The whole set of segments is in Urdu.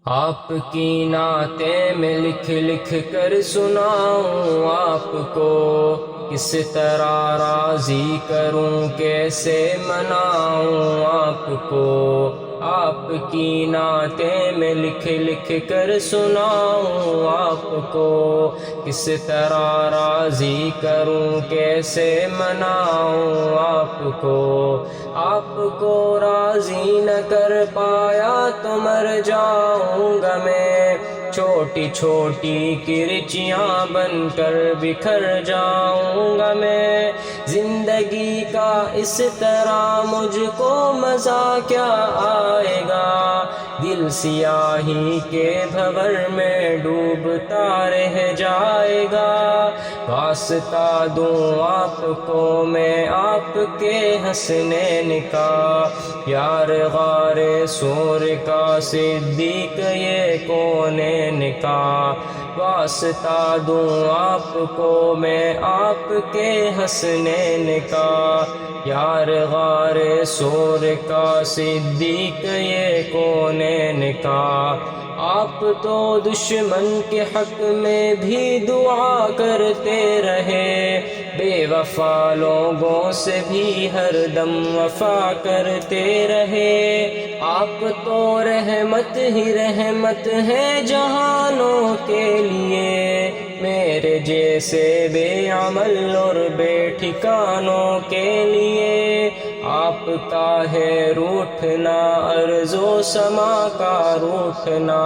آپ کی نعتیں میں لکھ لکھ کر سناؤں آپ کو، کس طرح راضی کروں کیسے مناؤں آپ کو۔ آپ کی نعتیں میں لکھ لکھ کر سناؤں آپ کو، کس طرح راضی کروں کیسے مناؤں آپ کو۔ آپ کو راضی نہ کر پایا تو مر جاؤں گا میں، چھوٹی چھوٹی کرچیاں بن کر بکھر جاؤں گا میں۔ زندگی کا اس طرح مجھ کو مزہ کیا آئے گا، دل سیاہی کے بھنور میں ڈوبتا رہ جائے گا۔ واسطہ دوں آپ کو میں آپ کے حسنین کا، یار غار سور کا صدیق یہ کونین کا۔ واسطہ دوں آپ کو میں آپ کے حسنین کا، یار غار سور کا صدیق یہ کونین کا۔ آپ تو دشمن کے حق میں بھی دعا کرتے رہے، بے وفا لوگوں سے بھی ہر دم وفا کرتے رہے۔ آپ تو رحمت ہی رحمت ہے جہانوں کے لیے، میرے جیسے بے عمل اور بے ٹھکانوں کے لیے۔ آپ کا ہے روٹھنا ارض و سما کا روٹھنا،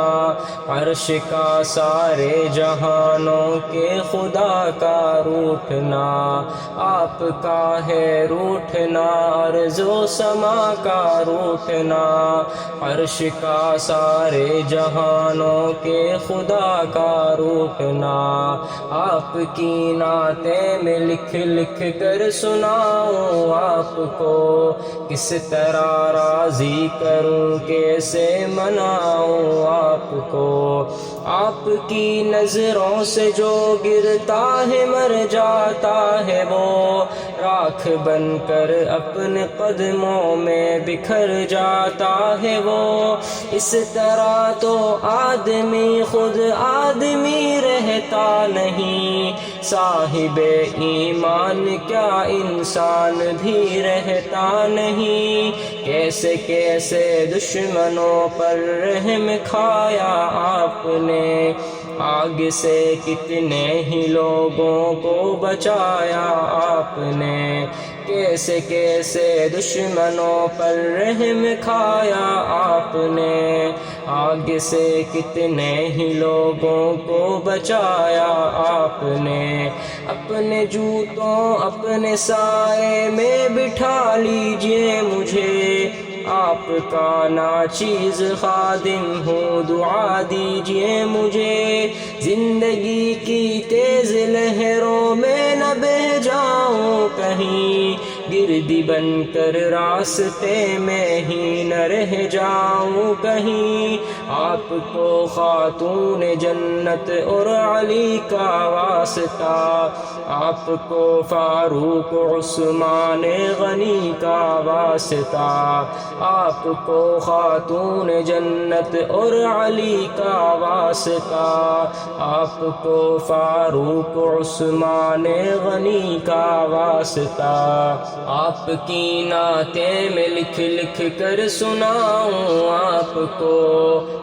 عرش کا سارے جہانوں کے خدا کا روٹھنا۔ آپ کا ہے روٹھنا ارض و سما کا روٹھنا، عرش کا سارے جہانوں کے خدا کا روٹھنا۔ آپ کی نعتیں میں لکھ لکھ کر سناؤں آپ کو، کس طرح راضی کروں کیسے مناؤں آپ کو۔ آپ کی نظروں سے جو گرتا ہے مر جاتا ہے وہ، راکھ بن کر اپنے قدموں میں بکھر جاتا ہے وہ۔ اس طرح تو آدمی خود آدمی رہتا نہیں، صاحب ایمان کیا انسان بھی رہتا نہیں۔ کیسے کیسے دشمنوں پر رحم کھایا آپ نے، آگ سے کتنے ہی لوگوں کو بچایا آپ نے۔ کیسے کیسے دشمنوں پر رحم کھایا آپ نے، آگ سے کتنے ہی لوگوں کو بچایا آپ نے۔ اپنے جوتوں اپنے سائے میں بٹھا لیجئے مجھے، آپ کا ناچیز خادم ہوں دعا دیجئے مجھے۔ زندگی کی تیز لہروں میں نہ بہہ جاؤں کہیں، گردی بن کر راستے میں ہی نہ رہ جاؤں کہیں۔ آپ کو خاتون جنت اور علی کا واسطہ، آپ کو فاروق عثمان غنی کا واسطہ، آپ کو خاتون جنت اور علی کا واسطہ، آپ کو فاروق عثمان غنی کا واسطہ۔ آپ کی نعتیں میں لکھ لکھ کر سناؤں آپ کو،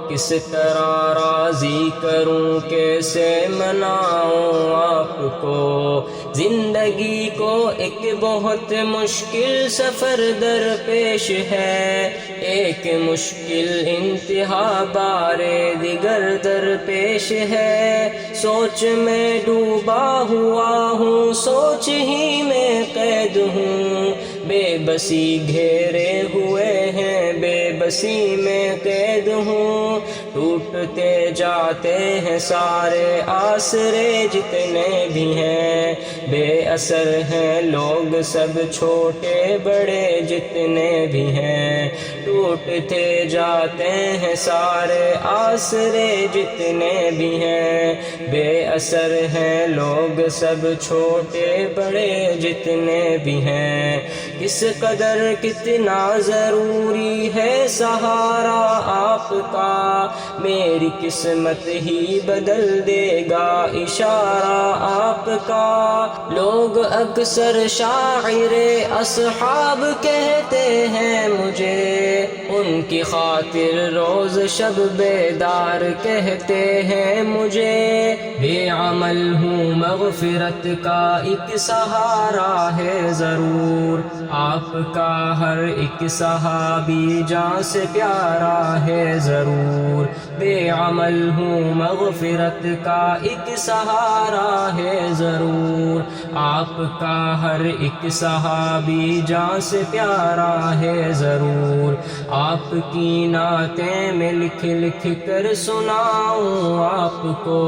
کس طرح راضی کروں کیسے مناؤں آپ کو۔ زندگی کو ایک بہت مشکل سفر درپیش ہے، ایک مشکل انتہا بارے دیگر درپیش ہے۔ سوچ میں ڈوبا ہوا ہوں، سوچ ہی میں قید ہوں، بے بسی گھیرے ہوئے ہیں، بے بسی میں قید ہوں۔ ٹوٹتے جاتے ہیں سارے آسرے جتنے بھی ہیں، بے اثر ہیں لوگ سب چھوٹے بڑے جتنے بھی ہیں۔ ٹوٹتے جاتے ہیں سارے آسرے جتنے بھی ہیں، بے اثر ہیں لوگ سب چھوٹے بڑے جتنے بھی ہیں۔ کس قدر کتنا ضروری ہے سہارا آپ آپ کا، میری قسمت ہی بدل دے گا اشارہ آپ کا۔ لوگ اکثر شاعر اصحاب کہتے ہیں مجھے، ان کی خاطر روز شب بیدار کہتے ہیں مجھے۔ بے عمل ہوں مغفرت کا ایک سہارا ہے ضرور، آپ کا ہر ایک صحابی جان سے پیارا ہے ضرور۔ بے عمل ہوں مغفرت کا ایک سہارا ہے ضرور، آپ کا ہر ایک صحابی جان سے پیارا ہے ضرور۔ آپ کی نعتیں میں لکھ لکھ کر سناؤں آپ کو،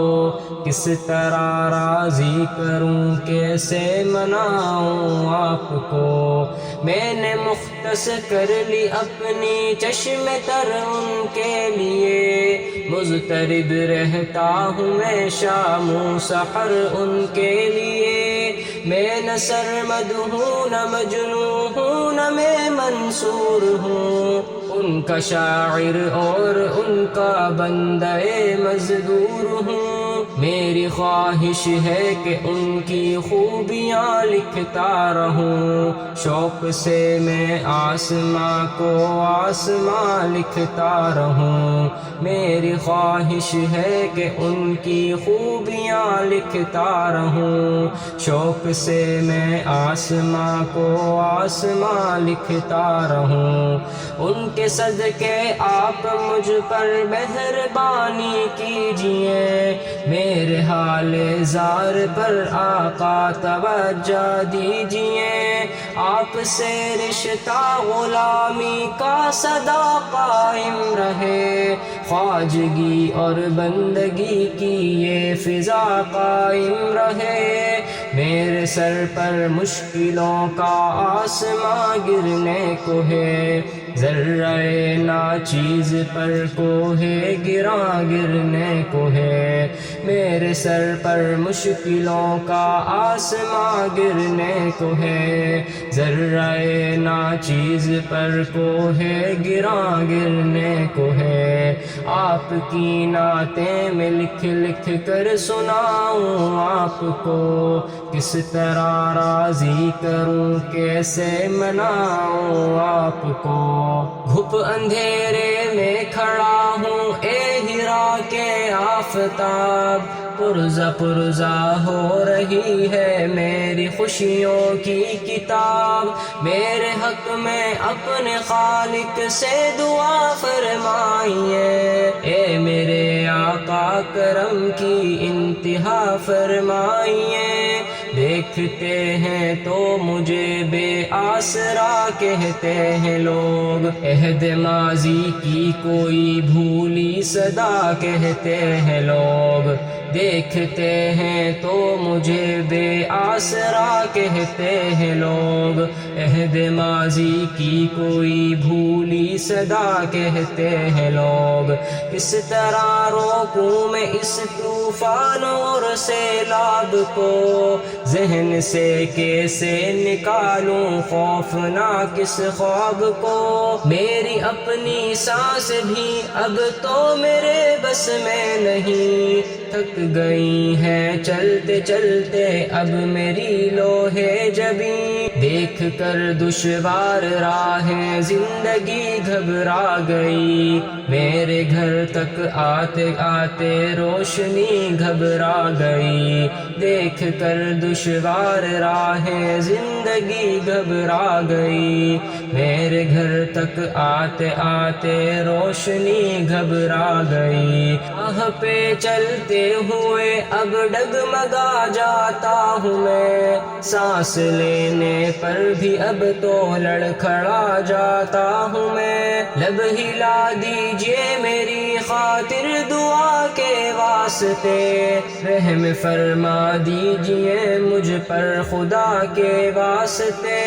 کس طرح راضی کروں کیسے مناؤں آپ کو۔ میں نے مختص کر لی اپنی چشم تر ان کے لیے، مضطرب رہتا ہوں میں شام و سحر ان کے لیے۔ میں نہ سرمد ہوں نہ مجنوں ہوں نہ میں منصور ہوں، ان کا شاعر اور ان کا بندہ مزدور ہوں۔ میری خواہش ہے کہ ان کی خوبیاں لکھتا رہوں، شوق سے میں آسماں کو آسماں لکھتا رہوں۔ میری خواہش ہے کہ ان کی خوبیاں لکھتا رہوں، شوق سے میں آسماں کو آسماں لکھتا رہوں۔ ان کے صدقے آپ مجھ پر مہربانی کیجئے، میرے حال زار پر آقا توجہ دیجئے۔ آپ سے رشتہ غلامی کا سدا قائم رہے، خواجگی اور بندگی کی یہ فضا قائم رہے۔ میرے سر پر مشکلوں کا آسماں گرنے کو ہے، ذرہ ناچیز پر کوہ گراں گرنے کو ہے۔ میرے سر پر مشکلوں کا آسماں گرنے کو ہے، ذرہ ناچیز پر کوہ گراں گرنے کو ہے۔ آپ کی نعتیں میں لکھ لکھ کر سناؤں آپ کو، کس طرح راضی کروں کیسے مناؤں آپ کو۔ گھپ اندھیرے میں کھڑا ہوں اے ہیرا کے آفتاب، پرزہ پرزہ ہو رہی ہے میری خوشیوں کی کتاب۔ میرے حق میں اپنے خالق سے دعا فرمائیے، اے میرے آقا کرم کی انتہا فرمائیے۔ دیکھتے ہیں تو مجھے بے آسرا کہتے ہیں لوگ، عہد ماضی کی کوئی بھولی صدا کہتے ہیں لوگ۔ دیکھتے ہیں تو مجھے بے آسرا کہتے ہیں لوگ، عہد ماضی کی کوئی بھولی صدا کہتے ہیں لوگ۔ کس طرح روکوں میں اس طوفان اور سیلاب کو، ذہن سے کیسے نکالوں خوفناک اس خواب کو۔ میری اپنی سانس بھی اب تو میرے بس میں نہیں، تھک گئی ہیں چلتے چلتے اب میری لوہے جبیں۔ دیکھ کر دشوار راہیں زندگی گھبرا گئی، میرے گھر تک آتے آتے روشنی گھبرا گئی۔ دیکھ کر دشوار راہیں زندگی گھبرا گئی، میرے گھر تک آتے آتے روشنی گھبرا گئی۔ راہ پہ چلتے ہوئے اب ڈگمگا جاتا ہوں میں، سانس لینے پر بھی اب تو لڑکھڑا جاتا ہوں میں۔ لب ہلا دیجئے میری خاطر دعا کے واسطے، رحم فرما دیجئے مجھ پر خدا کے واسطے۔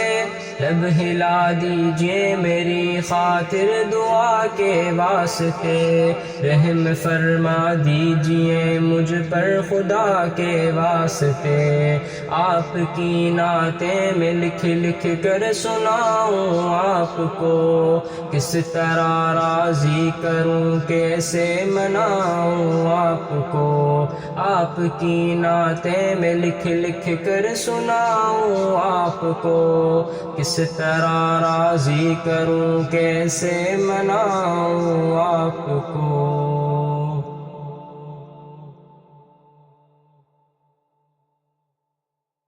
لب ہلا دیجئے میری خاطر دعا کے واسطے، رحم فرما دیجئے مجھ پر خدا کے واسطے، آپ کی نعتیں میں لکھ لکھ کر سناؤں آپ کو، کس طرح راضی کروں کیسے مناؤں آپ کو، آپ کی نعتیں میں لکھ لکھ کر سناؤں آپ کو، کس طرح راضی کروں کیسے مناؤں آپ کو۔